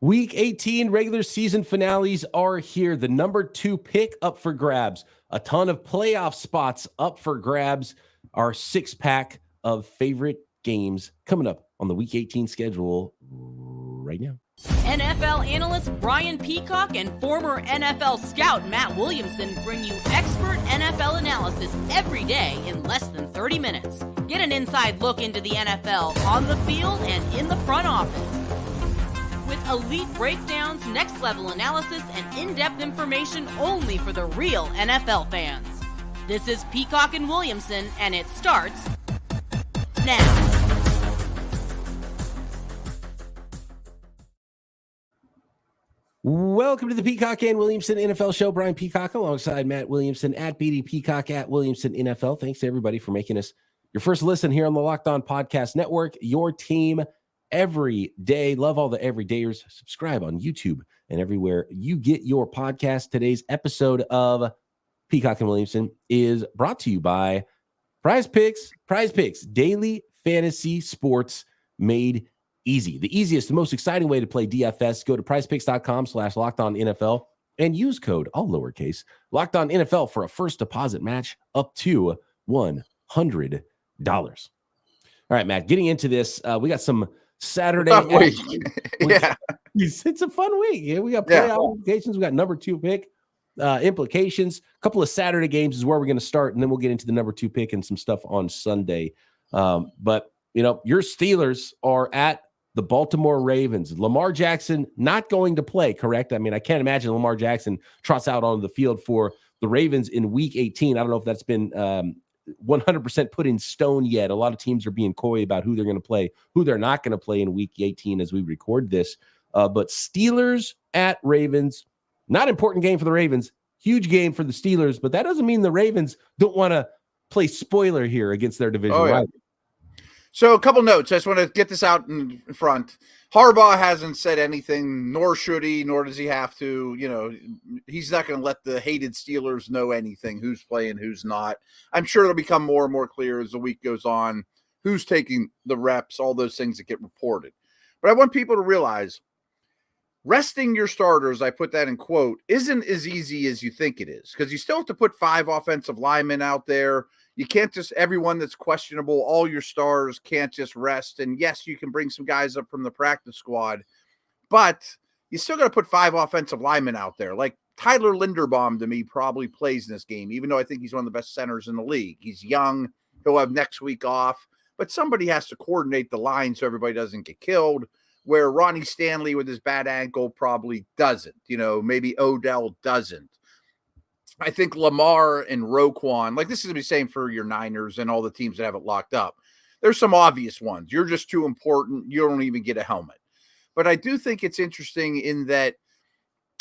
Week 18 regular season finales are here. The number 2 pick up for grabs. A ton of playoff spots up for grabs. Our 6-pack of favorite games coming up on the Week 18 schedule right now. NFL analyst Brian Peacock and former NFL scout Matt Williamson bring you expert NFL analysis every day in less than 30 minutes. Get an inside look into the NFL on the field and in the front office. With elite breakdowns, next-level analysis, and in-depth information only for the real NFL fans. This is Peacock and Williamson, and it starts now. Welcome to the Peacock and Williamson NFL Show. Brian Peacock alongside Matt Williamson at BD Peacock at Williamson NFL. Thanks to everybody for making us your first listen here on the Locked On Podcast Network. Your team every day. Love all the everydayers. Subscribe on YouTube and everywhere you get your podcast. Today's episode of Peacock and Williamson is brought to you by PrizePicks. PrizePicks, daily fantasy sports made easy. The easiest, the most exciting way to play DFS. Go to prizepicks.com/LockedOnNFL and use code, all lowercase, LockedOnNFL for a first deposit match up to $100. All right, Matt, getting into this, we got some Saturday. Week. Yeah. It's a fun week. Yeah, we got playoff implications. We got number 2 pick implications. A couple of Saturday games is where we're going to start, and then we'll get into the number 2 pick and some stuff on Sunday. But, you know, your Steelers are at the Baltimore Ravens. Lamar Jackson not going to play, correct? I mean, I can't imagine Lamar Jackson trots out on the field for the Ravens in Week 18. I don't know if that's been 100% put in stone yet. A lot of teams are being coy about who they're going to play, who they're not going to play in Week 18 as we record this. But Steelers at Ravens, not important game for the Ravens, huge game for the Steelers, but that doesn't mean the Ravens don't want to play spoiler here against their division rival. So a couple notes. I just want to get this out in front. Harbaugh hasn't said anything, nor should he, nor does he have to. You know, he's not going to let the hated Steelers know anything, who's playing, who's not. I'm sure it'll become more and more clear as the week goes on, who's taking the reps, all those things that get reported. But I want people to realize resting your starters, I put that in quote, isn't as easy as you think it is, because you still have to put 5 offensive linemen out there. You can't just, everyone that's questionable, all your stars can't just rest. And yes, you can bring some guys up from the practice squad, but you still got to put 5 offensive linemen out there. Like Tyler Linderbaum, to me, probably plays in this game, even though I think he's one of the best centers in the league. He's young. He'll have next week off, but somebody has to coordinate the line so everybody doesn't get killed, where Ronnie Stanley with his bad ankle probably doesn't. You know, maybe Odell doesn't. I think Lamar and Roquan, like this is going to be the same for your Niners and all the teams that have it locked up. There's some obvious ones. You're just too important. You don't even get a helmet. But I do think it's interesting in that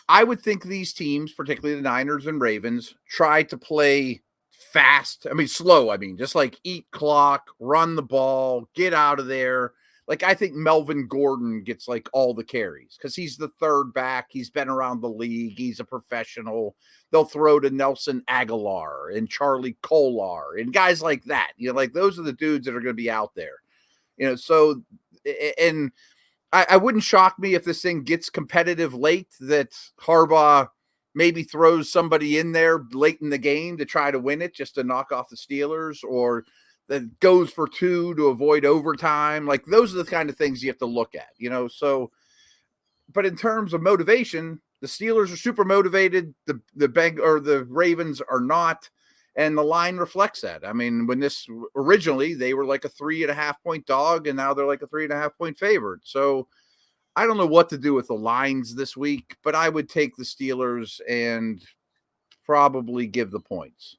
I would think these teams, particularly the Niners and Ravens, try to play fast. I mean, slow. I mean, just like eat clock, run the ball, get out of there. Like, I think Melvin Gordon gets like all the carries because he's the third back. He's been around the league. He's a professional. They'll throw to Nelson Aguilar and Charlie Kolar and guys like that. You know, like those are the dudes that are going to be out there. You know, so, and I wouldn't shock me if this thing gets competitive late, that Harbaugh maybe throws somebody in there late in the game to try to win it, just to knock off the Steelers, or that goes for 2 to avoid overtime. Like those are the kind of things you have to look at, you know? So, but in terms of motivation, the Steelers are super motivated. The Ravens are not. And the line reflects that. I mean, when this originally, they were like a 3.5 point dog, and now they're like a 3.5 point favorite. So I don't know what to do with the lines this week, but I would take the Steelers and probably give the points.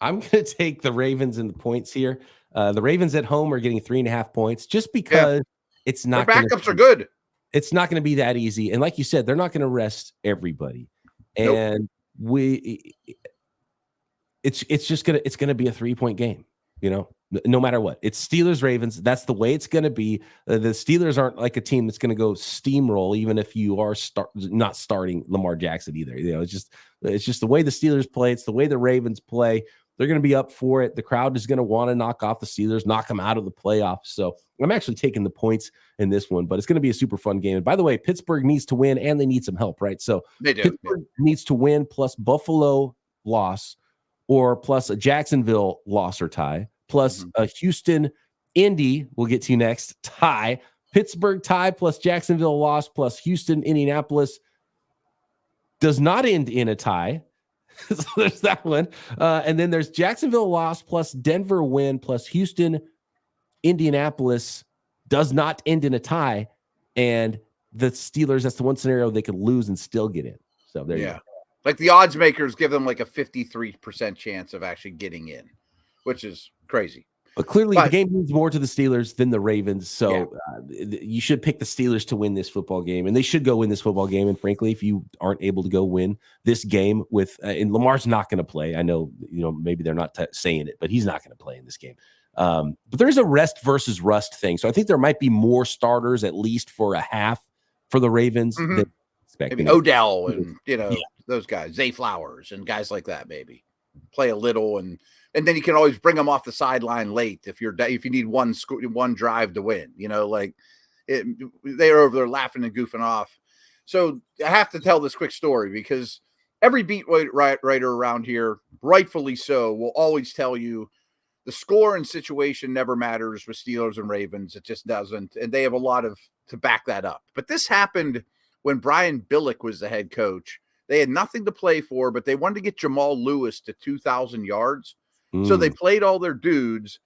I'm going to take the Ravens and the points here. The Ravens at home are getting 3.5 points just because it's not. Their backups are good. It's not going to be that easy. And like you said, they're not going to rest everybody. And it's just going to be a 3-point game, you know, no matter what. It's Steelers Ravens. That's the way it's going to be. The Steelers aren't like a team that's going to go steamroll, even if you are not starting Lamar Jackson either. You know, it's just the way the Steelers play. It's the way the Ravens play. They're going to be up for it. The crowd is going to want to knock off the Steelers, knock them out of the playoffs. So I'm actually taking the points in this one, but it's going to be a super fun game. And by the way, Pittsburgh needs to win and they need some help, right? So they do. Pittsburgh needs to win plus Buffalo loss or plus a Jacksonville loss or tie, plus a Houston Indy, we'll get to next, tie. Pittsburgh tie plus Jacksonville loss plus Houston Indianapolis does not end in a tie. So there's that one. And then there's Jacksonville loss plus Denver win plus Houston Indianapolis does not end in a tie. And the Steelers, that's the one scenario they could lose and still get in. So there you go. Like the odds makers give them like a 53% chance of actually getting in, which is crazy. But clearly the game means more to the Steelers than the Ravens. So you should pick the Steelers to win this football game. And they should go win this football game. And frankly, if you aren't able to go win this game with and Lamar's not going to play. I know, maybe they're not saying it, but he's not going to play in this game. But there's a rest versus rust thing. So I think there might be more starters, at least for a half for the Ravens. Than maybe Odell and, those guys, Zay Flowers and guys like that, maybe play a little. And then you can always bring them off the sideline late if you need one drive to win. They're over there laughing and goofing off. So I have to tell this quick story because every beat writer around here, rightfully so, will always tell you the score and situation never matters with Steelers and Ravens. It just doesn't, and they have a lot to back that up. But this happened when Brian Billick was the head coach. They had nothing to play for, but they wanted to get Jamal Lewis to 2,000 yards. So they played all their dudes,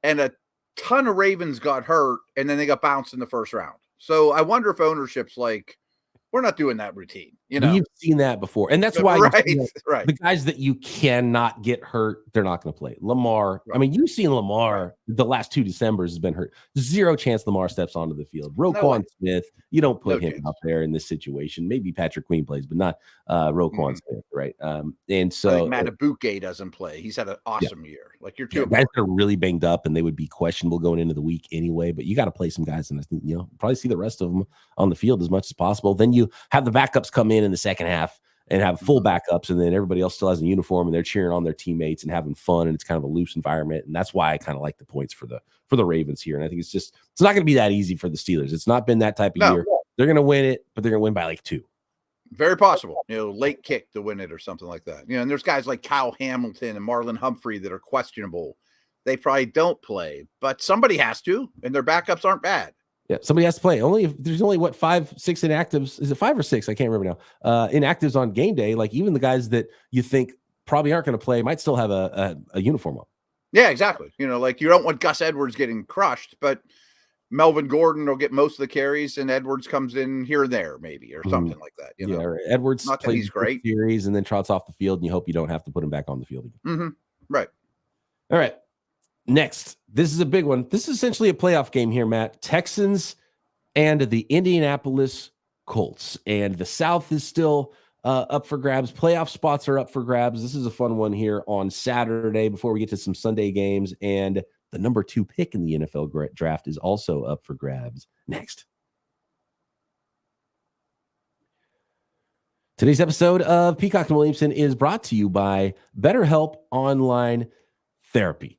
and a ton of Ravens got hurt, and then they got bounced in the first round. So I wonder if ownership's like, we're not doing that routine. We've seen that before. And that's why the guys that you cannot get hurt, they're not going to play. Lamar, I mean, you've seen Lamar the last 2 Decembers has been hurt. Zero chance Lamar steps onto the field. Roquan Smith, you don't put him out there in this situation. Maybe Patrick Queen plays, but not Roquan Smith, right? And so Matabuke doesn't play. He's had an awesome year. Like you're two guys are really banged up and they would be questionable going into the week anyway, but you got to play some guys and I think, probably see the rest of them on the field as much as possible. Then you have the backups come in the second half and have full backups, and then everybody else still has a uniform and they're cheering on their teammates and having fun, and it's kind of a loose environment. And that's why I kind of like the points for the Ravens here. And I think it's not going to be that easy for the Steelers. It's not been that type of year. They're going to win it, but they're going to win by like 2. Very possible, late kick to win it or something like that. And there's guys like Kyle Hamilton and Marlon Humphrey that are questionable. They probably don't play, but somebody has to, and their backups aren't bad. Yeah, somebody has to play. There's only 5, 6 inactives. Is it 5 or 6? I can't remember now. Inactives on game day. Like even the guys that you think probably aren't going to play might still have a uniform on. Yeah, exactly. Like you don't want Gus Edwards getting crushed, but Melvin Gordon will get most of the carries, and Edwards comes in here and there, maybe, or something like that. Or Edwards not that he's great series and then trots off the field, and you hope you don't have to put him back on the field again. Right. All right. Next, this is a big one. This is essentially a playoff game here, Matt. Texans and the Indianapolis Colts. And the South is still up for grabs. Playoff spots are up for grabs. This is a fun one here on Saturday before we get to some Sunday games. And the number 2 pick in the NFL draft is also up for grabs. Next. Today's episode of Peacock and Williamson is brought to you by BetterHelp Online Therapy.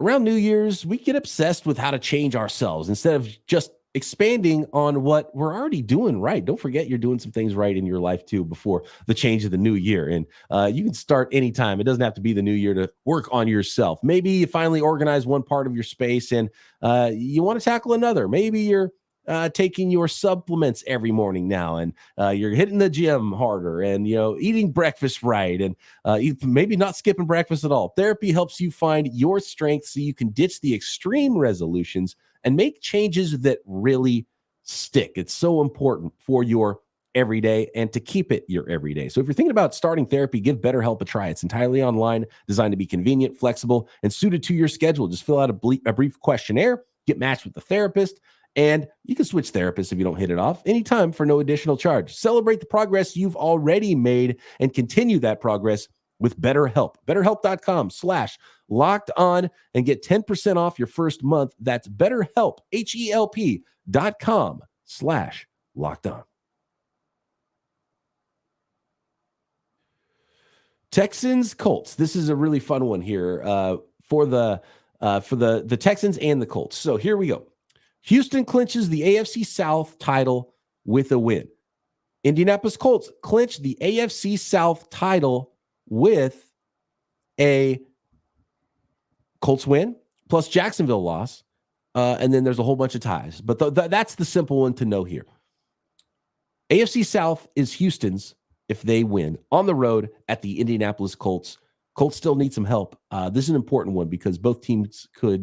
Around New Year's, we get obsessed with how to change ourselves instead of just expanding on what we're already doing right. Don't forget you're doing some things right in your life too before the change of the new year. And you can start anytime. It doesn't have to be the new year to work on yourself. Maybe you finally organize one part of your space and you want to tackle another. Maybe you're taking your supplements every morning now, and you're hitting the gym harder, and eating breakfast right, and maybe not skipping breakfast at all. Therapy helps you find your strengths so you can ditch the extreme resolutions and make changes that really stick. It's so important for your everyday and to keep it your everyday. So if you're thinking about starting therapy, give BetterHelp a try. It's entirely online, designed to be convenient, flexible, and suited to your schedule. Just fill out a brief questionnaire, get matched with a therapist, and you can switch therapists if you don't hit it off anytime for no additional charge. Celebrate the progress you've already made and continue that progress with BetterHelp. BetterHelp.com/locked-on and get 10% off your first month. That's BetterHelp, HELP.com/locked-on. Texans Colts. This is a really fun one here for the Texans and the Colts. So here we go. Houston clinches the AFC South title with a win. Indianapolis Colts clinch the AFC South title with a Colts win plus Jacksonville loss. And then there's a whole bunch of ties. But that's the simple one to know here. AFC South is Houston's if they win on the road at the Indianapolis Colts. Colts still need some help. This is an important one because both teams could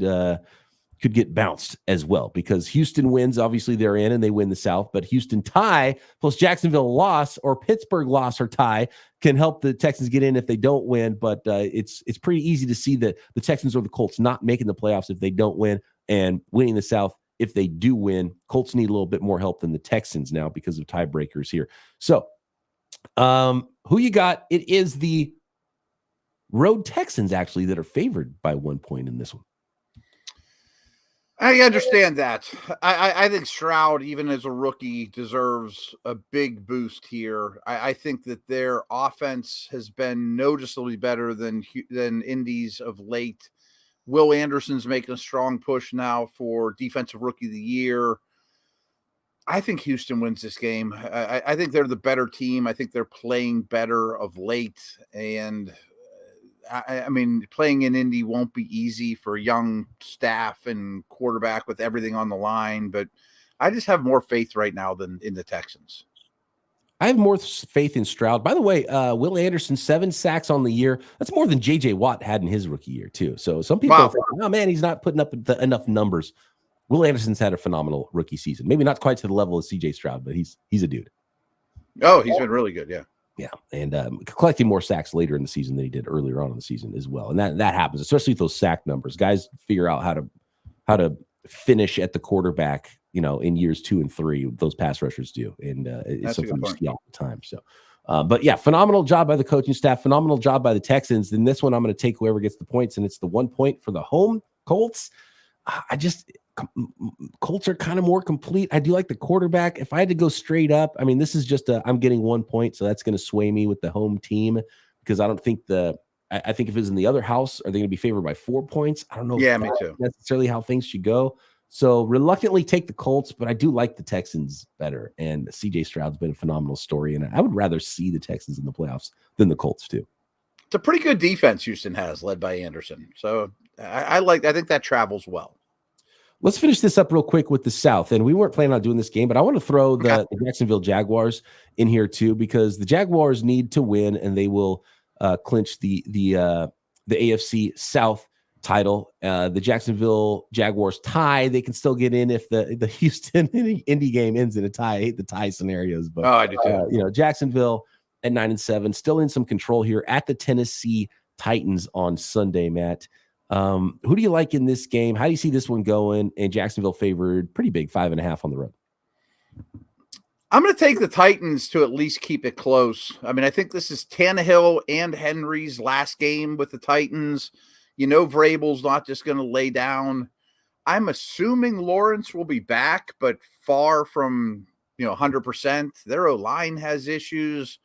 get bounced as well because Houston wins. Obviously, they're in and they win the South, but Houston tie plus Jacksonville loss or Pittsburgh loss or tie can help the Texans get in if they don't win. But it's pretty easy to see that the Texans or the Colts not making the playoffs if they don't win and winning the South if they do win. Colts need a little bit more help than the Texans now because of tiebreakers here. So who you got? It is the road Texans actually that are favored by 1 point in this one. I understand that. I think Stroud, even as a rookie, deserves a big boost here. I think that their offense has been noticeably better than Indy's of late. Will Anderson's making a strong push now for Defensive Rookie of the Year. I think Houston wins this game. I think they're the better team. I think they're playing better of late. And I mean, playing in Indy won't be easy for young staff and quarterback with everything on the line, but I just have more faith right now than in the Texans. I have more faith in Stroud. By the way, Will Anderson, 7 sacks on the year. That's more than J.J. Watt had in his rookie year, too. So some people think, oh, man, he's not putting up enough numbers. Will Anderson's had a phenomenal rookie season. Maybe not quite to the level of C.J. Stroud, but he's a dude. Oh, he's been really good, yeah. Yeah, and collecting more sacks later in the season than he did earlier on in the season as well. And that happens, especially with those sack numbers. Guys figure out how to finish at the quarterback, in years 2 and 3. Those pass rushers do, and it's something you see all the time. So, but yeah, phenomenal job by the coaching staff. Phenomenal job by the Texans. Then this one, I'm going to take whoever gets the points, and it's the 1 point for the home Colts. Colts are kind of more complete. I do like the quarterback. If I had to go straight up, I mean, this is just I'm getting 1 point, so that's going to sway me with the home team because I don't think I think if it's in the other house, are they going to be favored by 4 points? I don't know. Yeah, me too. Necessarily how things should go. So reluctantly take the Colts, but I do like the Texans better. And CJ Stroud's been a phenomenal story, and I would rather see the Texans in the playoffs than the Colts too. It's a pretty good defense Houston has, led by Anderson. So I think that travels well. Let's finish this up real quick with the South. And we weren't planning on doing this game, but I want to throw the Jacksonville Jaguars in here too, because the Jaguars need to win and they will clinch the AFC South title. The Jacksonville Jaguars tie. They can still get in if the Houston Indy game ends in a tie. I hate the tie scenarios, but I do too. Jacksonville at 9-7, still in some control here at the Tennessee Titans on Sunday, Matt. Who do you like in this game? How do you see this one going? And Jacksonville favored pretty big, 5.5 on the road. I'm going to take the Titans to at least keep it close. I mean, I think this is Tannehill and Henry's last game with the Titans. Vrabel's not just going to lay down. I'm assuming Lawrence will be back, but far from 100%. Their O-line has issues.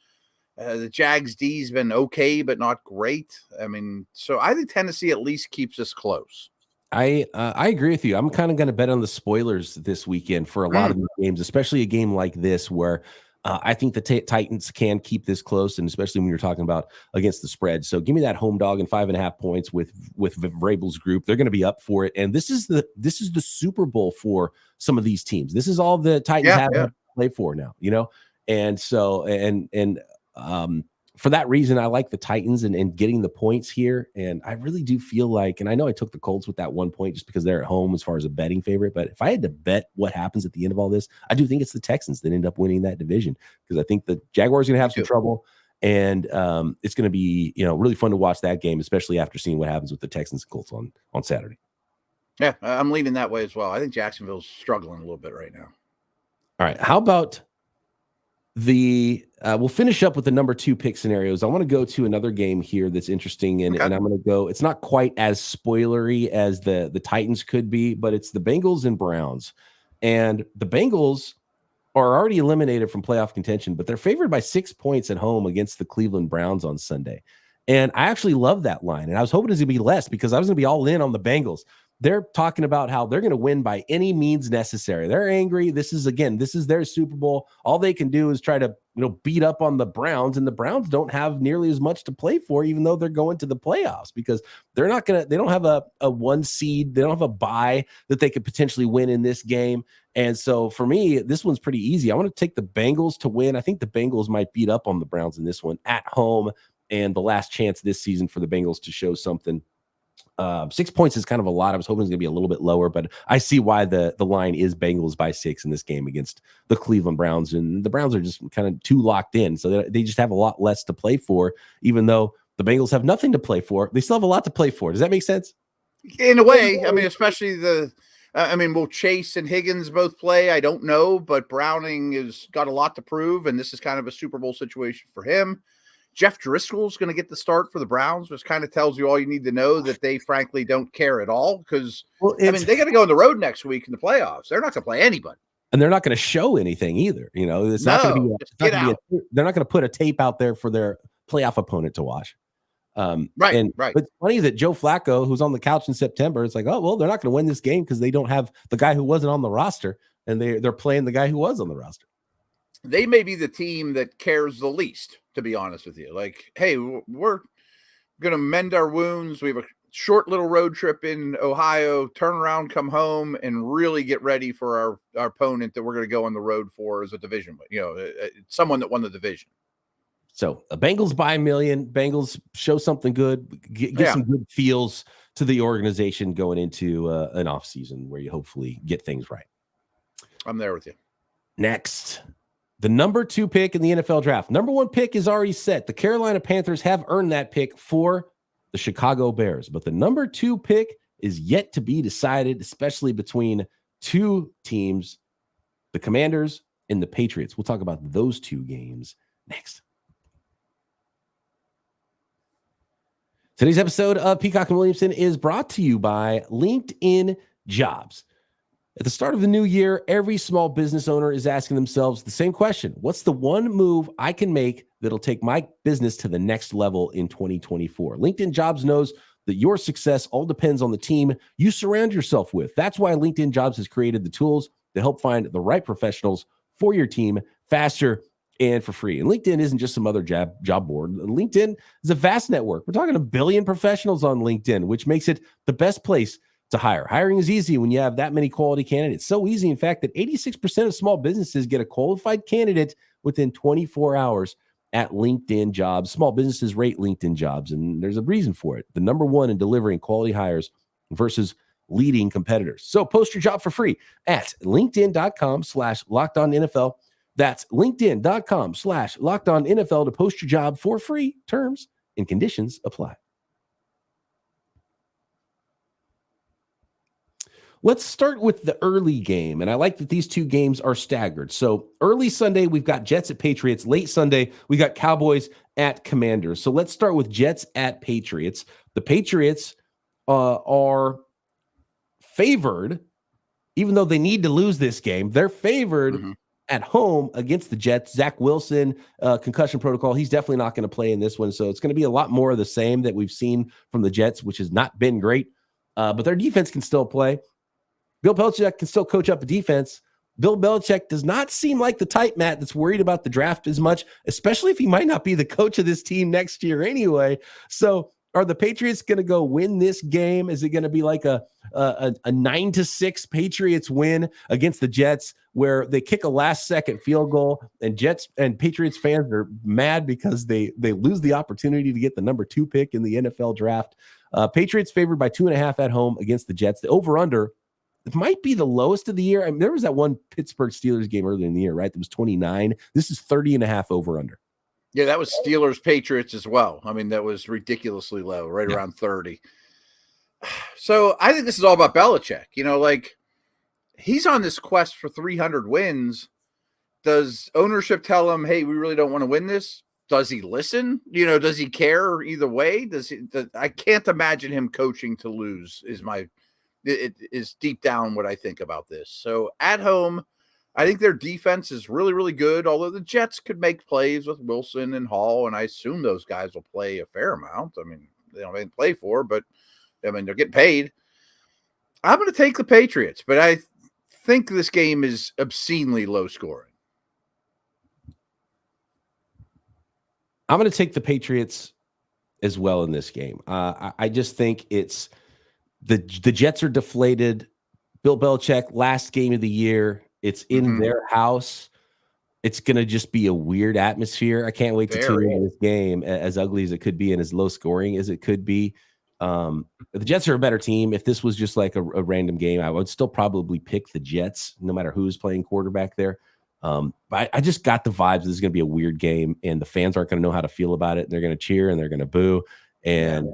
The Jags D's been okay, but not great. I mean, so I think Tennessee at least keeps us close. I agree with you. I'm kind of going to bet on the spoilers this weekend for a lot of the games, especially a game like this where I think the Titans can keep this close, and especially when you're talking about against the spread. So give me that home dog and 5.5 points with Vrabel's group. They're going to be up for it, and this is the Super Bowl for some of these teams. This is all the Titans have to play for now, and so and for that reason, I like the Titans and getting the points here. And I really do feel like, and I know I took the Colts with that 1 point just because they're at home as far as a betting favorite. But if I had to bet what happens at the end of all this, I do think it's the Texans that end up winning that division because I think the Jaguars are going to have some trouble. And it's going to be, really fun to watch that game, especially after seeing what happens with the Texans and Colts on Saturday. Yeah, I'm leaning that way as well. I think Jacksonville's struggling a little bit right now. All right. How about we'll finish up with the number 2 pick scenarios. I want to go to another game here that's interesting, and I'm going to go. It's not quite as spoilery as the Titans could be, but it's the Bengals and Browns. And the Bengals are already eliminated from playoff contention, but they're favored by 6 points at home against the Cleveland Browns on Sunday. And I actually love that line. And I was hoping it was going to be less because I was going to be all in on the Bengals. They're talking about how they're going to win by any means necessary. They're angry. This is their Super Bowl. All they can do is try to, beat up on the Browns, and the Browns don't have nearly as much to play for, even though they're going to the playoffs, because they don't have a 1 seed. They don't have a bye that they could potentially win in this game. And so for me, this one's pretty easy. I want to take the Bengals to win. I think the Bengals might beat up on the Browns in this one at home, and the last chance this season for the Bengals to show something. 6 points is kind of a lot. I was hoping it was going to be a little bit lower, but I see why the line is Bengals by 6 in this game against the Cleveland Browns. And the Browns are just kind of too locked in. So they just have a lot less to play for, even though the Bengals have nothing to play for. They still have a lot to play for. Does that make sense? In a way, I mean, especially will Chase and Higgins both play? I don't know, but Browning has got a lot to prove, and this is kind of a Super Bowl situation for him. Jeff Driscoll's going to get the start for the Browns, which kind of tells you all you need to know, that they frankly don't care at all, because they got to go on the road next week in the playoffs. They're not going to play anybody. And they're not going to show anything either. It's not going to be, they're not going to put a tape out there for their playoff opponent to watch. Right. But it's funny that Joe Flacco, who's on the couch in September, it's like, oh, well, they're not going to win this game because they don't have the guy who wasn't on the roster, and they're playing the guy who was on the roster. They may be the team that cares the least, to be honest with you. Like, hey, we're going to mend our wounds. We have a short little road trip in Ohio, turn around, come home, and really get ready for our opponent that we're going to go on the road for as a division, someone that won the division. So the Bengals by 1 million. Bengals show something good, get some good feels to the organization going into an offseason where you hopefully get things right. I'm there with you. Next, the number 2 pick in the NFL draft. Number 1 pick is already set. The Carolina Panthers have earned that pick for the Chicago Bears, but the number 2 pick is yet to be decided, especially between 2 teams, the Commanders and the Patriots. We'll talk about those 2 games next. Today's episode of Peacock and Williamson is brought to you by LinkedIn Jobs. At the start of the new year, every small business owner is asking themselves the same question. What's the one move I can make that'll take my business to the next level in 2024? LinkedIn Jobs knows that your success all depends on the team you surround yourself with. That's why LinkedIn Jobs has created the tools to help find the right professionals for your team faster and for free. And LinkedIn isn't just some other job board. LinkedIn is a vast network. We're talking 1 billion professionals on LinkedIn, which makes it the best place to hire. Hiring is easy when you have that many quality candidates. So easy, in fact, that 86% of small businesses get a qualified candidate within 24 hours at LinkedIn Jobs. Small businesses rate LinkedIn Jobs, and there's a reason for it. The number 1 in delivering quality hires versus leading competitors. So post your job for free at linkedin.com/LockedOnNFL. That's linkedin.com/LockedOnNFL to post your job for free. Terms and conditions apply. Let's start with the early game, and I like that these 2 games are staggered. So early Sunday, we've got Jets at Patriots. Late Sunday, we got Cowboys at Commanders. So let's start with Jets at Patriots. The Patriots are favored, even though they need to lose this game. They're favored at home against the Jets. Zach Wilson, concussion protocol. He's definitely not going to play in this one. So it's going to be a lot more of the same that we've seen from the Jets, which has not been great. But their defense can still play. Bill Belichick can still coach up a defense. Bill Belichick does not seem like the type, Matt, that's worried about the draft as much, especially if he might not be the coach of this team next year anyway. So are the Patriots going to go win this game? Is it going to be like a 9-6 Patriots win against the Jets where they kick a last-second field goal and Jets and Patriots fans are mad because they lose the opportunity to get the number 2 pick in the NFL draft? Patriots favored by 2.5 at home against the Jets. The over-under, it might be the lowest of the year. I mean, there was that one Pittsburgh Steelers game earlier in the year, right? That was 29. This is 30.5 over-under. Yeah, that was Steelers Patriots as well. I mean, that was ridiculously low, right around 30. So I think this is all about Belichick. He's on this quest for 300 wins. Does ownership tell him, hey, we really don't want to win this? Does he listen? Does he care either way? I can't imagine him coaching to lose is deep down what I think about this. So at home I think their defense is really, really good, although the Jets could make plays with Wilson and Hall, and I assume those guys will play a fair amount. I mean, they don't have anything to play for, but, I mean, they're getting paid. I'm going to take the Patriots, but I think this game is obscenely low scoring. I'm going to take the Patriots as well in this game. I just think it's the Jets are deflated. Bill Belichick, last game of the year. It's in their house. It's going to just be a weird atmosphere. I can't wait to tune into this game, as ugly as it could be and as low scoring as it could be. The Jets are a better team. If this was just like a random game, I would still probably pick the Jets, no matter who's playing quarterback there. But I just got the vibes this is going to be a weird game, and the fans aren't going to know how to feel about it. And they're going to cheer and they're going to boo. And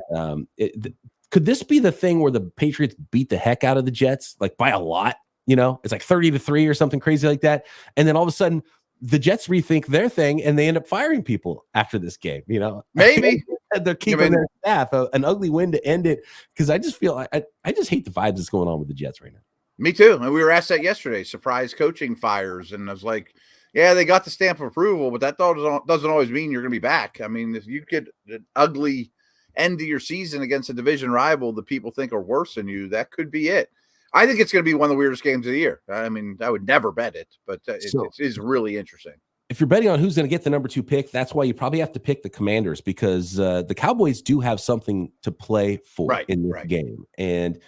could this be the thing where the Patriots beat the heck out of the Jets, like by a lot? You know, it's like 30-3 or something crazy like that. And then all of a sudden the Jets rethink their thing and they end up firing people after this game. You know, maybe they're keeping their staff, an ugly win to end it. Cause I just feel I just hate the vibes that's going on with the Jets right now. Me too. And we were asked that yesterday, surprise coaching fires. And I was like, yeah, they got the stamp of approval, but that doesn't always mean you're going to be back. I mean, if you get an ugly end of your season against a division rival that people think are worse than you, that could be it. I think it's going to be one of the weirdest games of the year. I mean, I would never bet it, but it is really interesting. If you're betting on who's going to get the number 2 pick, that's why you probably have to pick the Commanders, because the Cowboys do have something to play for in this game. And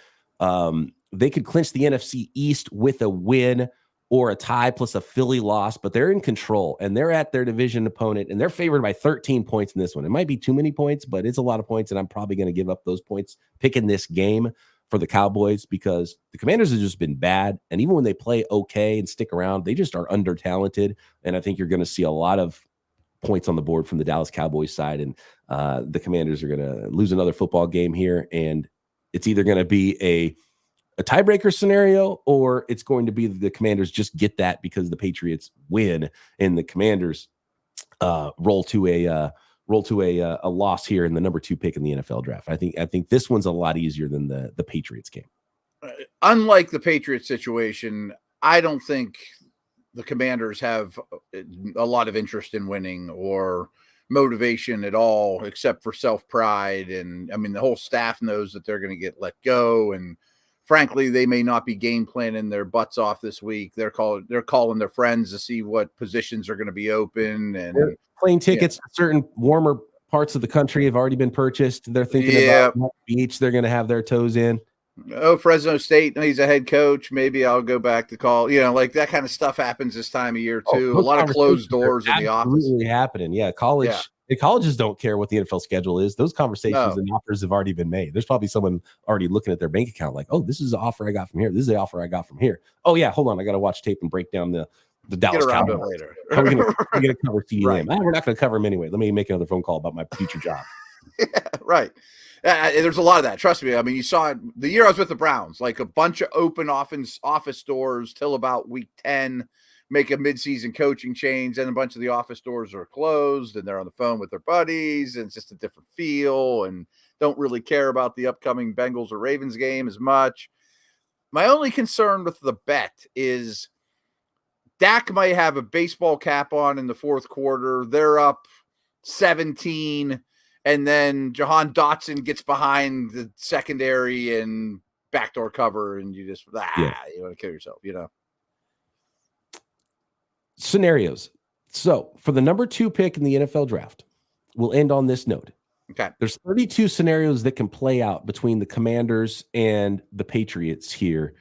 they could clinch the NFC East with a win or a tie plus a Philly loss, but they're in control and they're at their division opponent and they're favored by 13 points in this one. It might be too many points, but it's a lot of points, and I'm probably going to give up those points picking this game for the Cowboys, because the Commanders have just been bad. And even when they play okay and stick around, they just are under talented. And I think you're going to see a lot of points on the board from the Dallas Cowboys side. And the Commanders are going to lose another football game here. And it's either going to be a tiebreaker scenario, or it's going to be the Commanders just get that because the Patriots win and the Commanders roll to a loss here in the number 2 pick in the NFL draft. I think this one's a lot easier than the Patriots game. Unlike the Patriots situation, I don't think the Commanders have a lot of interest in winning or motivation at all, except for self-pride. And I mean, the whole staff knows that they're going to get let go. And frankly, they may not be game planning their butts off this week. They're calling their friends to see what positions are going to be open, and plane tickets to certain warmer parts of the country have already been purchased. They're thinking about what beach they're going to have their toes in. Oh, Fresno State, he's a head coach. Maybe I'll go back to call. You know, like that kind of stuff happens this time of year too. A lot of closed doors in the office. Absolutely happening. Yeah, the colleges don't care what the NFL schedule is. Those conversations and offers have already been made. There's probably someone already looking at their bank account like, oh, this is the offer I got from here. This is the offer I got from here. Oh yeah, hold on, I got to watch tape and break down the Dallas Cowboys later. We're going to cover CeeDee Lamb. We're not going to cover him anyway. Let me make another phone call about my future job. Yeah, right. There's a lot of that. Trust me. I mean, you saw it the year I was with the Browns, like a bunch of open office doors till about week 10, make a midseason coaching change, and a bunch of the office doors are closed and they're on the phone with their buddies, and it's just a different feel and don't really care about the upcoming Bengals or Ravens game as much. My only concern with the bet is Dak might have a baseball cap on in the fourth quarter. They're up 17, and then Jahan Dotson gets behind the secondary and backdoor cover, and you just, you want to kill yourself, you know? Scenarios. So for the number 2 pick in the NFL draft, we'll end on this note. Okay. There's 32 scenarios that can play out between the Commanders and the Patriots here.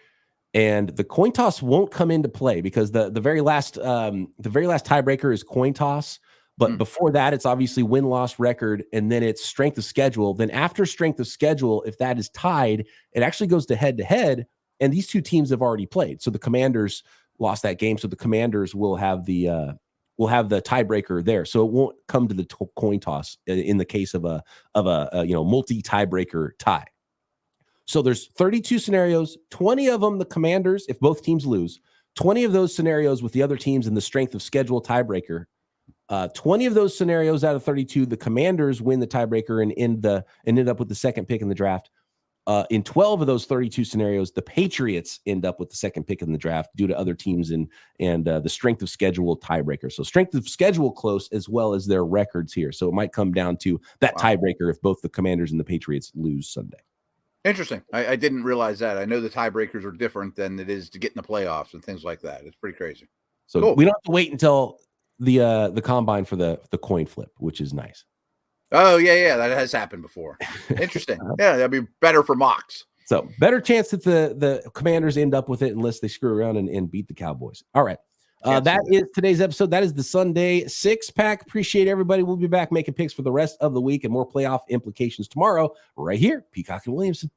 And the coin toss won't come into play because the very last tiebreaker is coin toss. But before that, it's obviously win-loss record, and then it's strength of schedule. Then after strength of schedule, if that is tied, it actually goes to head-to-head, and these two teams have already played. So the Commanders lost that game, so the Commanders will have the tiebreaker there. So it won't come to the coin toss in the case of a multi-tiebreaker tie. So there's 32 scenarios, 20 of them the Commanders, if both teams lose, 20 of those scenarios with the other teams in the strength of schedule tiebreaker. 20 of those scenarios out of 32, the Commanders win the tiebreaker and end up with the second pick in the draft. In 12 of those 32 scenarios, the Patriots end up with the second pick in the draft due to other teams and the strength of schedule tiebreaker. So strength of schedule close as well as their records here. So it might come down to that tiebreaker if both the Commanders and the Patriots lose Sunday. Interesting. I didn't realize that. I know the tiebreakers are different than it is to get in the playoffs and things like that. It's pretty crazy. So cool. We don't have to wait until the combine for the coin flip, which is nice. Oh, yeah. That has happened before. Interesting. Yeah, that'd be better for mocks. So better chance that the Commanders end up with it unless they screw around and beat the Cowboys. All right. That is today's episode. That is the Sunday six-pack. Appreciate everybody. We'll be back making picks for the rest of the week and more playoff implications tomorrow right here. Peacock and Williamson.